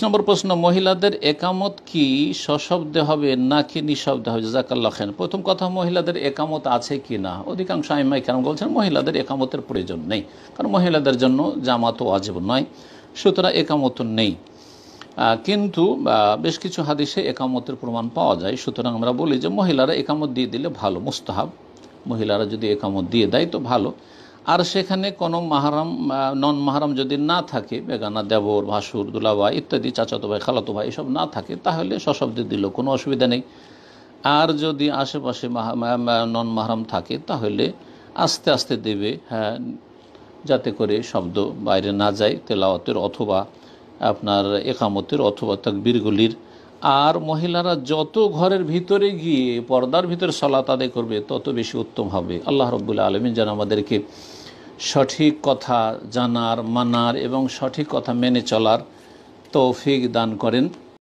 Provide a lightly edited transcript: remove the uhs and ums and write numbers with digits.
নম্বর প্রশ্ন, মহিলাদের একামত কি সশব্দে হবে নাকি নিঃশব্দে হবে? জাযাকাল্লাহ খাইর। প্রথম কথা, মহিলাদের একামত আছে কি না, অধিকাংশ আইম্মায়ে কেরাম বলছেন মহিলাদের একামতের প্রয়োজন নেই, কারণ মহিলাদের জন্য জামাত ওয়াজিব নয়, সুতরাং একামত নেই। কিন্তু বেশ কিছু হাদিসে একামতের প্রমাণ পাওয়া যায়, সুতরাং আমরা বলি যে মহিলারা একামত দিয়ে দিলে ভালো, মুস্তাহাব। মহিলারা যদি একামত দিয়ে দেয় তো ভালো। আর সেখানে কোনো মাহারাম নন মাহারাম যদি না থাকে, বেগানা দেবর, ভাসুর, দুলাভাই ইত্যাদি, চাচাতো ভাই, খালাতো ভাই এসব না থাকে, তাহলে সশব্দে দিলেও কোনো অসুবিধা নেই। আর যদি আশেপাশে নন মাহারাম থাকে তাহলে আস্তে আস্তে দেবে, হ্যাঁ, যাতে করে শব্দ বাইরে না যায় তেলাওয়াতের অথবা আপনার একামতের অথবা তাকবীরগুলির। আর মহিলারা যত ঘরের ভিতরে গিয়ে পর্দার ভিতরে সালাত আদায় করবে তত বেশি উত্তম হবে। আল্লাহ রাব্বুল আলামিন যেন আমাদেরকে সঠিক কথা জানার, মানার এবং সঠিক কথা মেনে চলার তৌফিক দান করেন।